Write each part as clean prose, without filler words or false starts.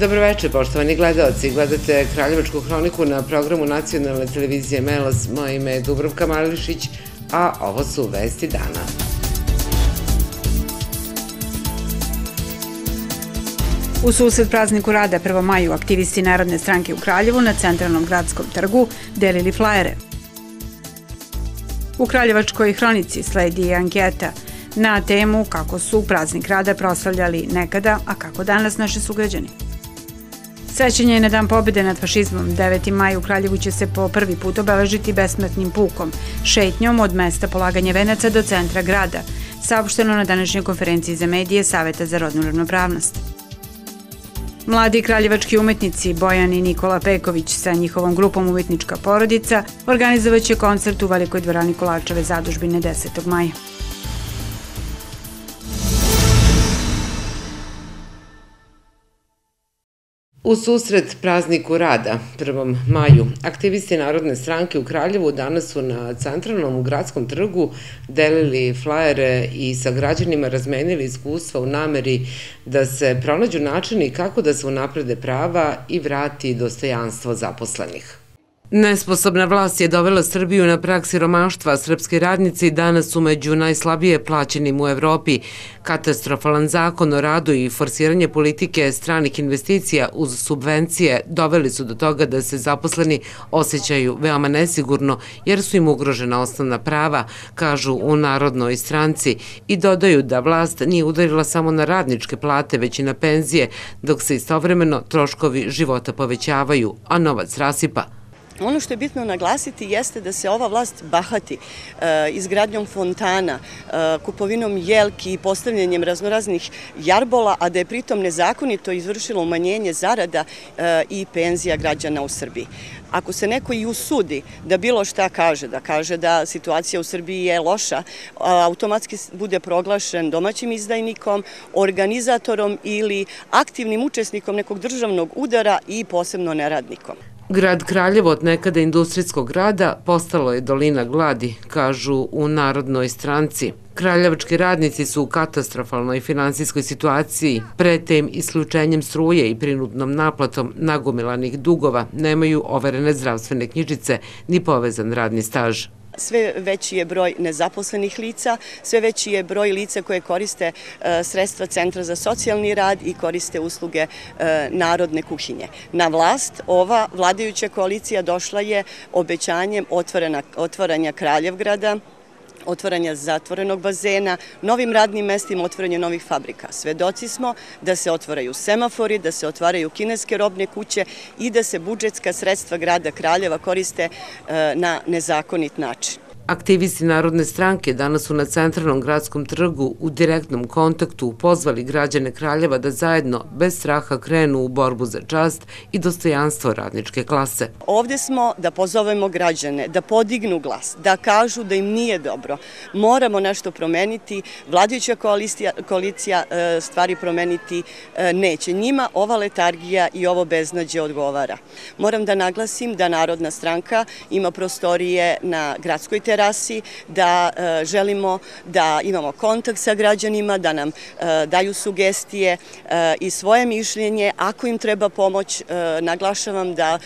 Dobroveče, poštovani gledaoci. Gledate Kraljevačku hroniku na programu nacionalne televizije Melos. Moje ime je Dubrovka Mališić, a ovo su vesti dana. U susret prazniku rada 1. maju aktivisti Narodne stranke u Kraljevu na centralnom gradskom trgu delili flajere. U Kraljevačkoj hronici sledi anketa na temu kako su praznik rada proslavljali nekada, a kako danas naši sugrađani. Sećanje na Dan pobjede nad fašizmom 9. maj u Kraljevu će se po prvi put obeležiti besmrtnim pukom, šetnjom od mesta polaganja venaca do centra grada, saopšteno na današnjoj konferenciji za medije Saveta za rodnu ravnopravnost. Mladi kraljevački umetnici Bojan i Nikola Peković sa njihovom grupom Umetnička porodica organizovaće koncert u Velikoj dvorani Kolačeve zadužbine 10. maja. U susret prazniku rada 1. maju aktivisti Narodne stranke u Kraljevu danas su na centralnom gradskom trgu delili flajere i sa građanima razmenili iskustva u nameri da se pronađu načini kako da se unaprede prava i vrati dostojanstvo zaposlenih. Nesposobna vlast je dovela Srbiju na prag siromaštva, a srpski radnici danas su među najslabije plaćenim u Evropi. Katastrofalan zakon o radu i forsiranje politike stranih investicija uz subvencije doveli su do toga da se zaposleni osjećaju veoma nesigurno jer su im ugrožena osnovna prava, kažu u Narodnoj stranci, i dodaju da vlast nije udarila samo na radničke plate, već i na penzije, dok se istovremeno troškovi života povećavaju, a novac rasipa. Ono što je bitno naglasiti jeste da se ova vlast bahati izgradnjom fontana, kupovinom jelki i postavljanjem raznoraznih jarbola, a da je pritom nezakonito izvršilo umanjenje zarada i penzija građana u Srbiji. Ako se neko i usudi da bilo šta kaže, da kaže da situacija u Srbiji je loša, automatski bude proglašen domaćim izdajnikom, organizatorom ili aktivnim učesnikom nekog državnog udara i posebno neradnikom. Grad Kraljevo od nekada industrijskog grada postalo je dolina gladi, kažu u Narodnoj stranci. Kraljevački radnici su u katastrofalnoj finansijskoj situaciji, pretem isključenjem struje i prinudnom naplatom nagomilanih dugova, nemaju overene zdravstvene knjižice ni povezan radni staž. Sve veći je broj nezaposlenih lica, sve veći je broj lica koje koriste sredstva Centra za socijalni rad i koriste usluge Narodne kuhinje. Na vlast ova vladajuća koalicija došla je obećanjem otvaranja Kraljevgrada, otvaranja zatvorenog bazena, novim radnim mestima, otvaranje novih fabrika. Svedoci smo da se otvaraju semafori, da se otvaraju kineske robne kuće i da se budžetska sredstva grada Kraljeva koriste na nezakonit način. Aktivisti Narodne stranke danas su na centralnom gradskom trgu u direktnom kontaktu pozvali građane Kraljeva da zajedno, bez straha, krenu u borbu za čast i dostojanstvo radničke klase. Ovdje smo da pozovemo građane, da podignu glas, da kažu da im nije dobro. Moramo nešto promeniti, vladajuća koalicija stvari promeniti neće. Njima ova letargija i ovo beznađe odgovara. Moram da naglasim da Narodna stranka ima prostorije na gradskoj terasi, da želimo da imamo kontakt sa građanima, da nam daju sugestije i svoje mišljenje. Ako im treba pomoć, naglašavam da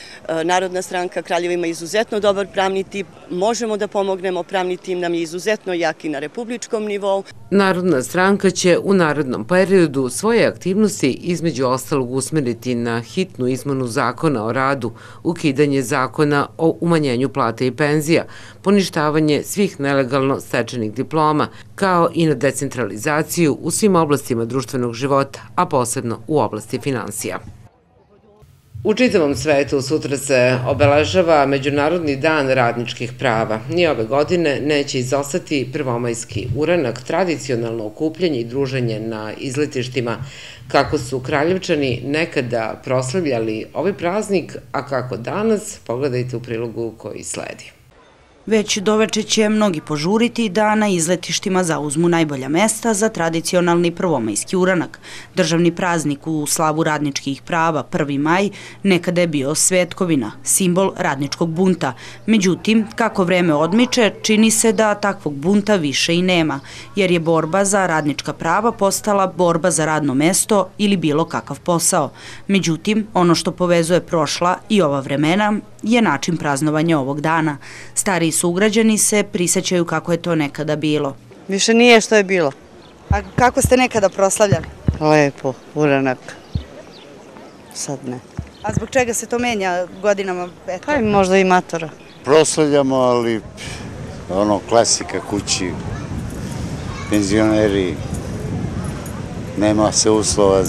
Narodna stranka Kraljeva ima izuzetno dobar pravni tip, možemo da pomognemo, pravni tim nam je izuzetno jak i na republičkom nivou. Narodna stranka će u narednom periodu svoje aktivnosti između ostalog usmeriti na hitnu izmenu zakona o radu, ukidanje zakona o umanjenju plate i penzija, poništavanje svih nelegalno stečenih diploma, kao i na decentralizaciju u svim oblastima društvenog života, a posebno u oblasti finansija. U čitavom svetu sutra se obeležava Međunarodni dan radničkih prava. Ni ove godine neće izostati prvomajski uranak, tradicionalno okupljanje i druženje na izletištima. Kako su Kraljevčani nekada proslavljali ovaj praznik, a kako danas, pogledajte u prilogu koji sledi. Već doveče će mnogi požuriti da na izletištima zauzmu najbolja mesta za tradicionalni prvomajski uranak. Državni praznik u slavu radničkih prava 1. maj nekada je bio svetkovina, simbol radničkog bunta. Međutim, kako vreme odmiče, čini se da takvog bunta više i nema, jer je borba za radnička prava postala borba za radno mesto ili bilo kakav posao. Međutim, ono što povezuje prošla i ova vremena je način praznovanja ovog dana. Stariji sugrađani se prisjećaju kako je to nekada bilo. Više nije što je bilo. A kako ste nekada proslavljali? Lepo, uranak. Sad ne. A zbog čega se to menja godinama? Pa možda i matora. Proslavljamo, ali klasika kući, penzioneri, nema se uslova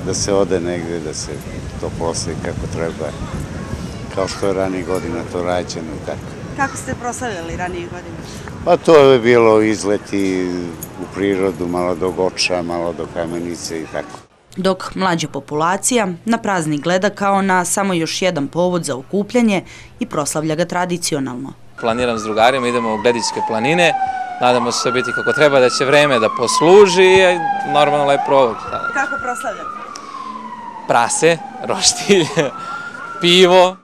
da se ode negde, da se to proslavi kako treba, kao što je ranije godina to rađeno i tako. Kako ste proslavljali ranije godine? Pa to je bilo izleti u prirodu, malo do Goča, malo do Kamenice i tako. Dok mlađa populacija na praznik gleda kao na samo još jedan povod za okupljanje i proslavlja ga tradicionalno. Planiram s drugarima, idemo u Gledičke planine, nadamo se biti kako treba, da će vreme da posluži i normalno lep provod. Kako proslavljate? Prase, roštilj, pivo.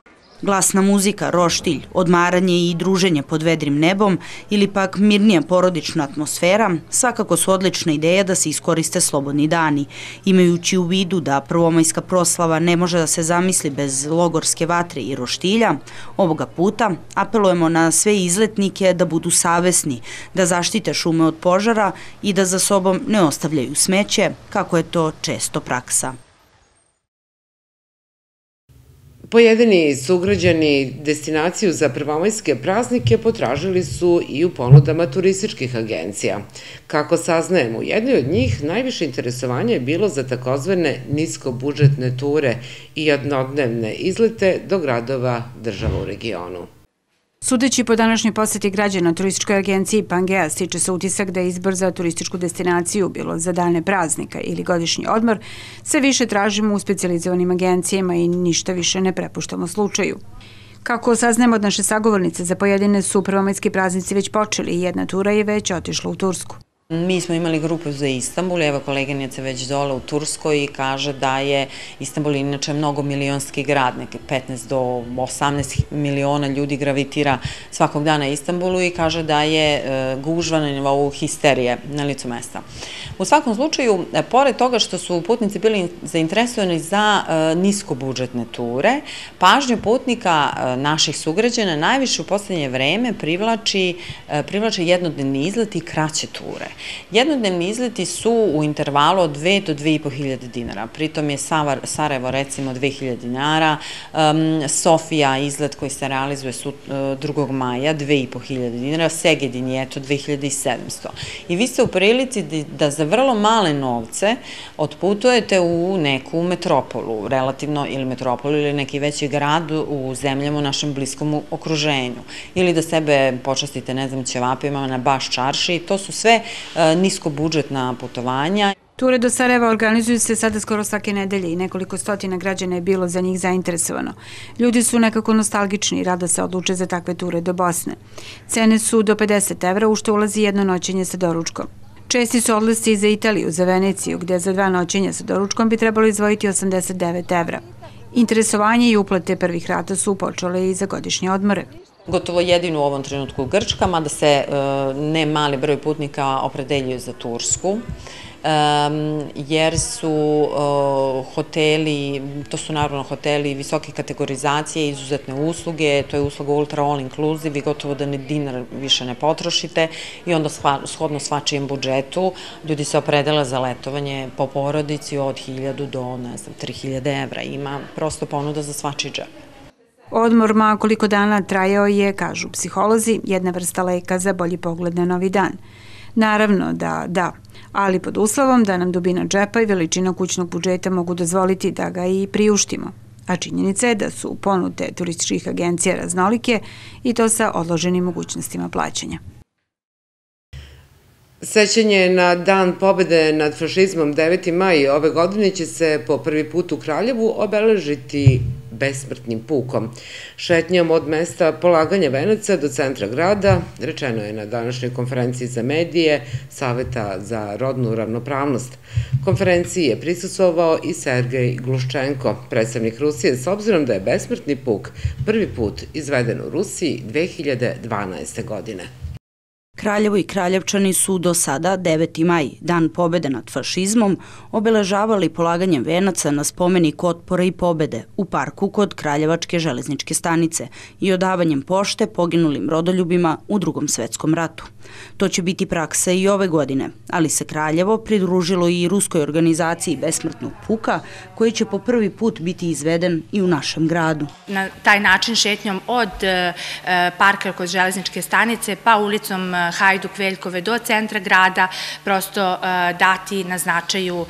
Glasna muzika, roštilj, odmaranje i druženje pod vedrim nebom ili pak mirnija porodična atmosfera svakako su odlična ideja da se iskoriste slobodni dani. Imajući u vidu da prvomajska proslava ne može da se zamisli bez logorske vatre i roštilja, ovoga puta apelujemo na sve izletnike da budu savesni, da zaštite šume od požara i da za sobom ne ostavljaju smeće, kako je to često praksa. Pojedini sugrađani destinaciju za prvomajske praznike potražili su i u ponudama turističkih agencija. Kako saznajemo, u jednoj od njih najviše interesovanja je bilo za takozvane niskobudžetne ture i jednodnevne izlete do gradova država u regionu. Sudeći po današnjoj poseti građana turističkoj agenciji Pangea, stiče se utisak da je izbor za turističku destinaciju, bilo za dane praznika ili godišnji odmor, sve više tražimo u specijalizovanim agencijama i ništa više ne prepuštamo slučaju. Kako saznajemo od naše sagovornice, za pojedine su prvomajski praznici već počeli i jedna tura je već otišla u Tursku. Mi smo imali grupu za Istanbul, evo koleginica već dole u Turskoj i kaže da je Istanbul inače mnogo milionski grad, neke 15 do 18 miliona ljudi gravitira svakog dana Istanbulu i kaže da je gužva na nivou histerije na licu mesta. U svakom slučaju, pored toga što su putnici bili zainteresovani za niskobudžetne ture, pažnju putnika naših sugrađana najviše u poslednje vreme privlači jednodnevni izlet i kraće ture. Jednodnevni izleti su u intervalu od 2 do 2.500 dinara, pritom je Sarajevo recimo 2.000 dinara, Sofija izlet koji se realizuje 2. maja 2.500 dinara, Segedin je eto 2.700. I vi ste u prilici da za vrlo male novce otputujete u neku metropolu, relativno ili metropolu ili neki veći grad u zemljama u našem bliskom okruženju. Ili da sebe počastite, ne znam, ćevapima na Baš čarši, to su sve niskobudžetna putovanja. Ture do Sarajeva organizuju se sada skoro svake nedelje i nekoliko stotina građana je bilo za njih zainteresovano. Ljudi su nekako nostalgični i rado se odluče za takve ture do Bosne. Cene su do 50 evra, u što ulazi jedno noćenje sa doručkom. Česti su odlasci i za Italiju, za Veneciju, gde za 2 noćenja sa doručkom bi trebalo izdvojiti 89 evra. Interesovanje i uplate prvih rata su počele i za godišnje odmore. Gotovo jedino u ovom trenutku Grčka, mada se ne mali broj putnika opredeljuju za Tursku, jer su hoteli, to su naravno hoteli visoke kategorizacije, izuzetne usluge, to je usluga ultra all inclusive i gotovo da ni dinar više ne potrošite i onda shodno svačijem budžetu ljudi se opredele za letovanje po porodici od 1.000 do, ne znam, 3.000 evra. Ima prosto ponuda za svačiji džep. Odmor ma koliko dana trajao je, kažu psiholozi, jedna vrsta leka za bolji pogled na novi dan. Naravno da, ali pod uslovom da nam dubina džepa i veličina kućnog budžeta mogu dozvoliti da ga i priuštimo. A činjenica je da su ponude turističkih agencija raznolike i to sa odloženim mogućnostima plaćanja. Sećanje na Dan pobede nad fašizmom 9. maj ove godine će se po prvi put u Kraljevu obeležiti besmrtnim pukom. Šetnjom od mesta polaganja venaca do centra grada, rečeno je na današnjoj konferenciji za medije Saveta za rodnu ravnopravnost. Konferenciji je prisustvovao i Sergej Gluščenko, predstavnik Rusije, s obzirom da je besmrtni puk prvi put izveden u Rusiji 2012. godine. Kraljevo i Kraljevčani su do sada 9. maj, Dan pobede nad fašizmom, obeležavali polaganjem venaca na spomenik otpora i pobede u parku kod Kraljevačke železničke stanice i odavanjem pošte poginulim rodoljubima u Drugom svetskom ratu. To će biti praksa i ove godine, ali se Kraljevo pridružilo i ruskoj organizaciji besmrtnog puka, koji će po prvi put biti izveden i u našem gradu. Na taj način šetnjom od parka kod železničke stanice pa ulicom Hajduk Veljkove do centra grada, prosto dati na značaju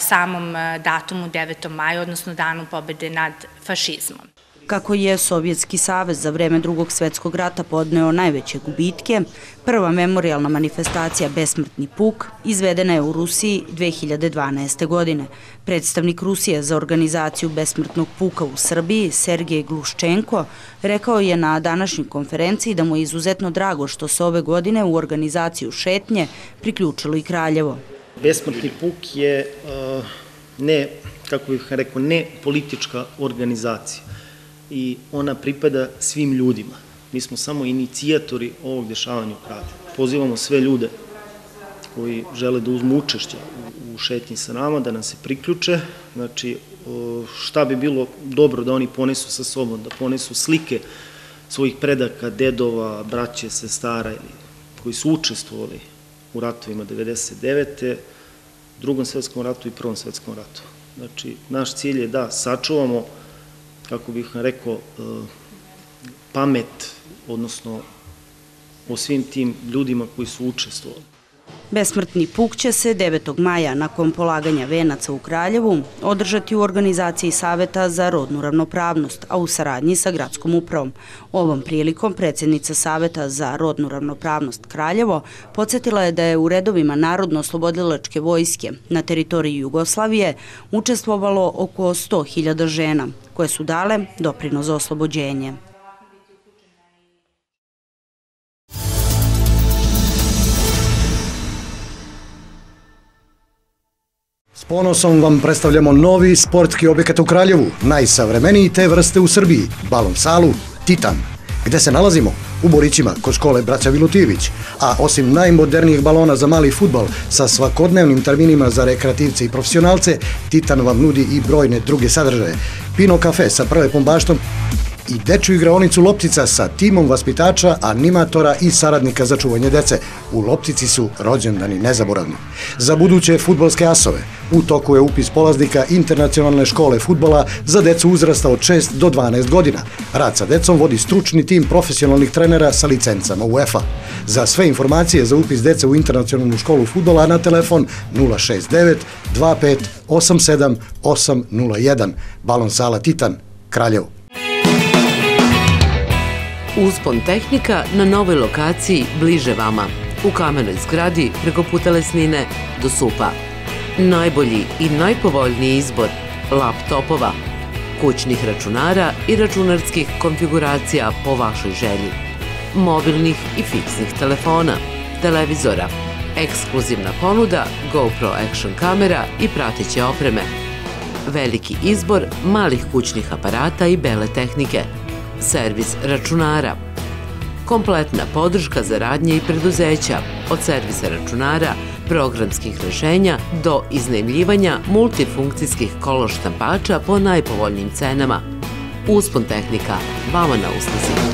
samom datumu 9. maja, odnosno Danu pobede nad fašizmom. Kako je Sovjetski savez za vreme Drugog svetskog rata podneo najveće gubitke, prva memorijalna manifestacija Besmrtni puk izvedena je u Rusiji 2012. godine. Predstavnik Rusije za organizaciju Besmrtnog puka u Srbiji, Sergej Gluščenko, rekao je na današnjoj konferenciji da mu je izuzetno drago što se ove godine u organizaciju šetnje priključilo i Kraljevo. Besmrtni puk je ne politička organizacija i ona pripada svim ljudima. Mi smo samo inicijatori ovog dešavanja u gradu. Pozivamo sve ljude koji žele da uzmu učešće u šetnji sa nama, da nam se priključe. Znači, šta bi bilo dobro da oni ponesu sa sobom, da ponesu slike svojih predaka, dedova, braće, sestara, koji su učestvovali u ratovima 99. Drugom svetskom ratu i Prvom svetskom ratu. Znači, naš cilj je da sačuvamo, kako bih rekao, pamet, odnosno o svim tim ljudima koji su učestvovali. Besmrtni puk će se 9. maja, nakon polaganja venaca u Kraljevu, održati u organizaciji Saveta za rodnu ravnopravnost, a u saradnji sa gradskom upravom. Ovom prilikom predsjednica Saveta za rodnu ravnopravnost Kraljevo podsjetila je da je u redovima Narodno-oslobodilačke vojske na teritoriji Jugoslavije učestvovalo oko 100.000 žena, koje su dale doprinos za oslobođenje. S ponosom vam predstavljamo novi sportski objekat u Kraljevu, najsavremeniji te vrste u Srbiji, balon salu Titan. Gde se nalazimo? U Borićima, kod škole Braća Vilutijević. A osim najmodernijih balona za mali fudbal sa svakodnevnim terminima za rekreativce i profesionalce, Titan vam nudi i brojne druge sadržaje. Pino kafe sa prelepom baštom i dečju igraonicu Loptica sa timom vaspitača, animatora i saradnika za čuvanje dece. U Loptici su rođendani nezaboravni. Za buduće fudbalske asove u toku je upis polaznika Internacionalne škole fudbala za decu uzrasta od 6 do 12 godina. Rad sa decom vodi stručni tim profesionalnih trenera sa licencama UEFA. Za sve informacije za upis dece u Internacionalnu školu fudbala na telefon 069 25 87 801. Balon sala Titan, Kraljevo. Uspon tehnika na novoj lokaciji bliže vama, u kamenoj zgradi preko puta Lesnine do Supa. Najbolji i najpovoljniji izbor laptopova, kućnih računara i računarskih konfiguracija po vašoj želji, mobilnih i fiksnih telefona, televizora, ekskluzivna ponuda GoPro Action kamera i prateće opreme, veliki izbor malih kućnih aparata i bele tehnike, servis računara, kompletna podrška za radnje i preduzeća, od servisa računara, programskih rešenja do iznajmljivanja multifunkcijskih kolo štampača po najpovoljnijim cenama. Uspon tehnika, vama na usluzi.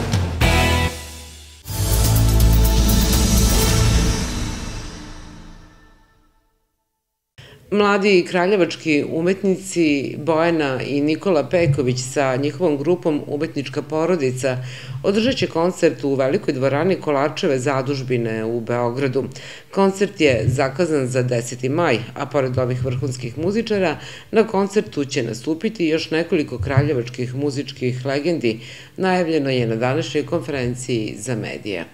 Mladi kraljevački umetnici Bojana i Nikola Peković sa njihovom grupom Umetnička porodica održat će koncert u Velikoj dvorani Kolarčeve zadužbine u Beogradu. Koncert je zakazan za 10. maj, a pored ovih vrhunskih muzičara, na koncertu će nastupiti još nekoliko kraljevačkih muzičkih legendi, najavljeno je na današnjoj konferenciji za medije.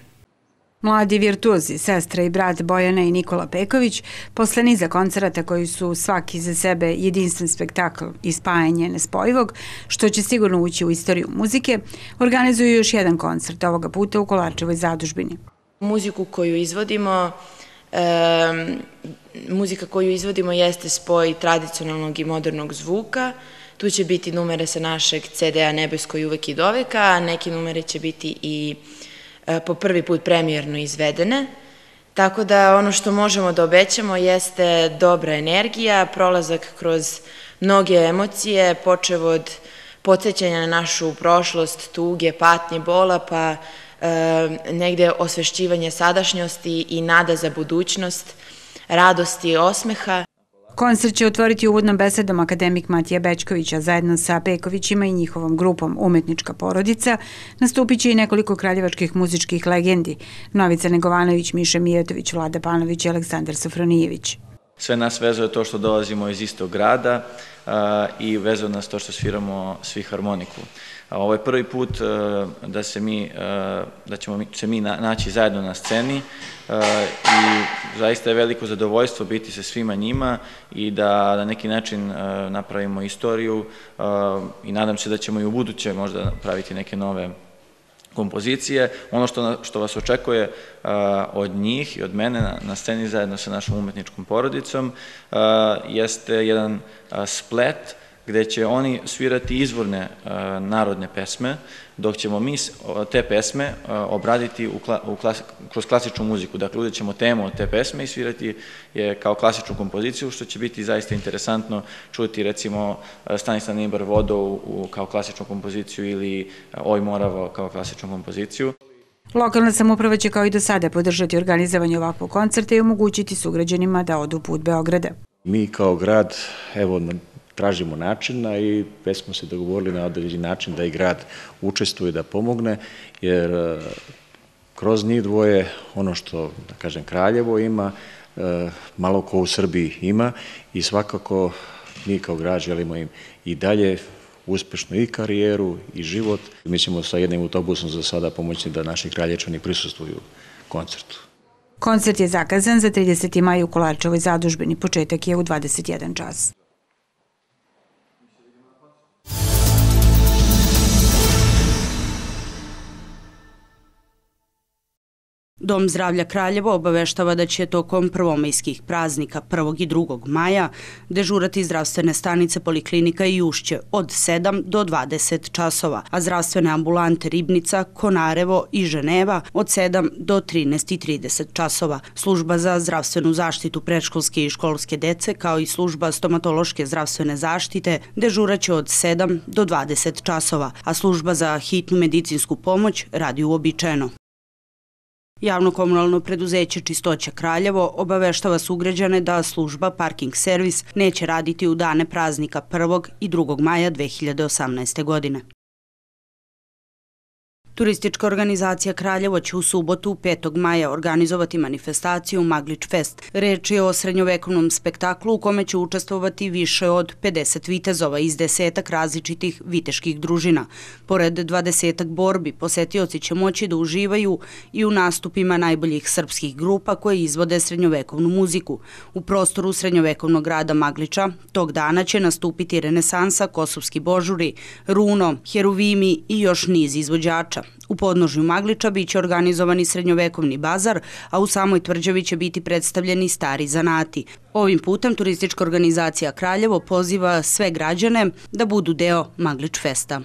Mladi virtuozi, sestra i brat Bojana i Nikola Peković, posle niza koncerata koji su svaki za sebe jedinstven spektakl i spajanje nespojivog, što će sigurno ući u istoriju muzike, organizuju još jedan koncert, ovoga puta u Kolarčevoj zadužbini. Muzika koju izvodimo jeste spoj tradicionalnog i modernog zvuka. Tu će biti numere sa našeg CD-a Nebesko i uvek i doveka, a neki numere će biti i po prvi put premijerno izvedene. Tako da ono što možemo da obećamo jeste dobra energija, prolazak kroz mnoge emocije, počev od podsjećanja na našu prošlost, tuge, patnje, bola, pa negde osvešćivanje sadašnjosti i nada za budućnost, radosti i osmeha. Koncert će otvoriti uvodnom besedom akademik Matija Bećkovića. Zajedno sa Pekovićima i njihovom grupom Umetnička porodica nastupit će i nekoliko kraljevačkih muzičkih legendi: Novica Negovanović, Miša Mijetović, Vlada Panović i Aleksandar Sofronijević. Sve nas vezuje to što dolazimo iz istog grada i vezuje nas to što sviramo svi harmoniku. Ovo je prvi put da ćemo se mi naći zajedno na sceni i zaista je veliko zadovoljstvo biti sa svima njima i da na neki način napravimo istoriju i nadam se da ćemo i u buduće možda napraviti neke nove kompozicije. Ono što vas očekuje od njih i od mene na sceni zajedno sa našom umetničkom porodicom jeste jedan splet gde će oni svirati izvorne narodne pesme, dok ćemo mi te pesme obraditi kroz klasičnu muziku. Dakle, uzet ćemo temu od te pesme i svirati je kao klasičnu kompoziciju, što će biti zaista interesantno čuti, recimo, Stanislav Nibar Vodov kao klasičnu kompoziciju ili Oj Moravo kao klasičnu kompoziciju. Lokalna samouprava će kao i do sada podržati organizovanje ovakvog koncerta i omogućiti sugrađanima da odu put Beograda. Mi kao grad, evo, tražimo načina i već smo se dogovorili na određeni način da i grad učestvuje, da pomogne, jer kroz njih dvoje ono što, da kažem, Kraljevo ima, malo ko u Srbiji ima i svakako mi kao grad želimo im i dalje uspešnu i karijeru i život. Mi ćemo sa jednim autobusom za sada pomoći da naši Kraljevčani prisustvuju koncertu. Koncert je zakazan za 30. maj u Kolarčevoj zadužbini. Početak je u 21 čas. Dom zdravlja Kraljevo obaveštava da će tokom prvomajskih praznika 1. i 2. maja dežurati zdravstvene stanice Poliklinika i Ušće od 7 do 20 časova, a zdravstvene ambulante Ribnica, Konarevo i Ženeva od 7 do 13:30 časova. Služba za zdravstvenu zaštitu predškolske i školske dece, kao i služba stomatološke zdravstvene zaštite, dežuraće od 7 do 20 časova, a služba za hitnu medicinsku pomoć radi uobičajeno. Javno-komunalno preduzeće Čistoća Kraljevo obaveštava sugrađane da služba Parking servis neće raditi u dane praznika 1. i 2. maja 2018. godine. Turistička organizacija Kraljevo će u subotu 5. maja organizovati manifestaciju Maglič Fest. Reč je o srednjovekovnom spektaklu u kome će učestvovati više od 50 vitezova iz 10 različitih viteških družina. Pored 20 borbi, posetioci će moći da uživaju i u nastupima najboljih srpskih grupa koje izvode srednjovekovnu muziku. U prostoru srednjovekovnog grada Magliča tog dana će nastupiti Renesansa, Kosovski božuri, Runo, Heruvimi i još niz izvođača. U podnožju Magliča biće organizovani srednjovekovni bazar, a u samoj tvrđavi će biti predstavljeni stari zanati. Ovim putem turistička organizacija Kraljevo poziva sve građane da budu deo Maglič Festa.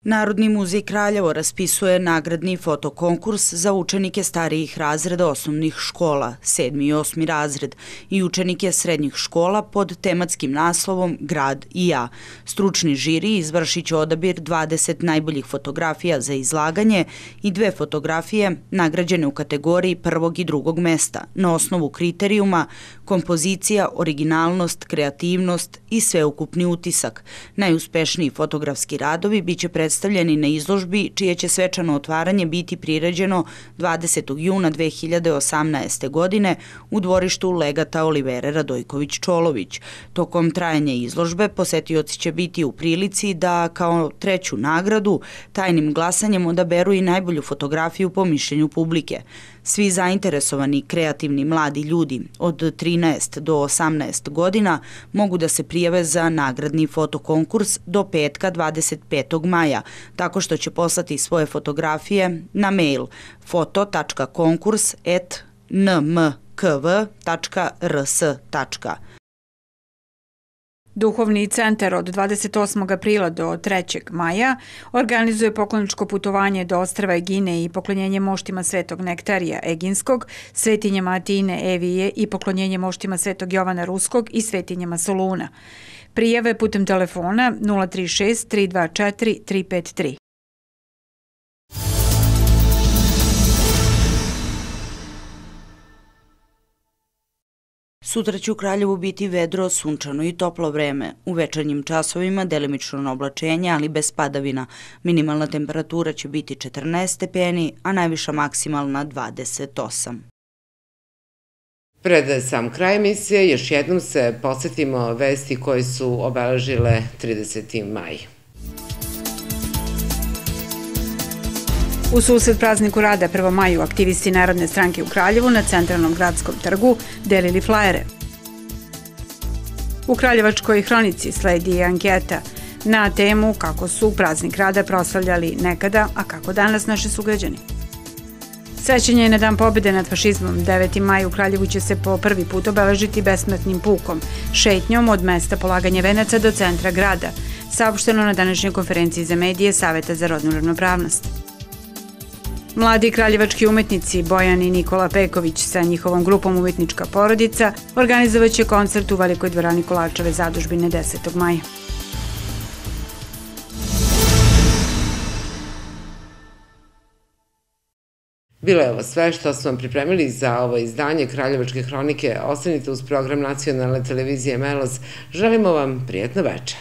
Narodni muzej Kraljevo raspisuje nagradni fotokonkurs za učenike starijih razreda osnovnih škola, 7. i 8. razred, i učenike srednjih škola pod tematskim naslovom Grad i ja. Stručni žiri izvršit će odabir 20 najboljih fotografija za izlaganje i 2 fotografije nagrađene u kategoriji 1. i 2. mesta na osnovu kriterijuma kompozicija, originalnost, kreativnost i sveukupni utisak. Najuspešniji fotografski radovi biće predstavljeni predstavljeni na izložbi čije će svečano otvaranje biti priređeno 20. juna 2018. godine u dvorištu legata Olivere Radojković-Čolović. Tokom trajanja izložbe posetioci će biti u prilici da kao treću nagradu tajnim glasanjem odaberu i najbolju fotografiju po mišljenju publike. Svi zainteresovani kreativni mladi ljudi od 13 do 18 godina mogu da se prijave za nagradni fotokonkurs do petka 25. maja, tako što će poslati svoje fotografije na mail foto.konkurs@nmkv.rs. Duhovni centar od 28. aprila do 3. maja organizuje pokloničko putovanje do ostrva Egine i poklonjenje moštima Svetog Nektarija Eginskog, svetinjama Atine Evije i poklonjenje moštima Svetog Jovana Ruskog i svetinjama Soluna. Prijave putem telefona 036 324 353. Sutra će u Kraljevu biti vedro, sunčano i toplo vreme. U večernjim časovima delimično oblačenje, ali bez padavina. Minimalna temperatura će biti 14 stepeni, a najviša maksimalna 28. Pred sam kraj emisije još jednom se podsjetimo vesti koje su obeležile 30. maj. U susret prazniku rada 1. maju aktivisti Narodne stranke u Kraljevu na centralnom gradskom trgu delili flajere. U Kraljevačkoj hronici sledi anketa na temu kako su praznik rada proslavljali nekada, a kako danas naši sugrađani. Sećanje na Dan pobjede nad fašizmom 9. maj u Kraljevu će se po prvi put obeležiti besmrtnim pukom, šetnjom od mesta polaganja venaca do centra grada, saopšteno na današnjoj konferenciji za medije Saveta za rodnu ravnopravnost. Mladi kraljevački umetnici Bojan i Nikola Peković sa njihovom grupom Umetnička porodica organizovaće koncert u Velikoj dvorani Kolačeve zadužbine 10. maja. Bilo je ovo sve što smo vam pripremili za ovo izdanje Kraljevačke hronike. Ostanite uz program nacionalne televizije Melos. Želimo vam prijatno večer.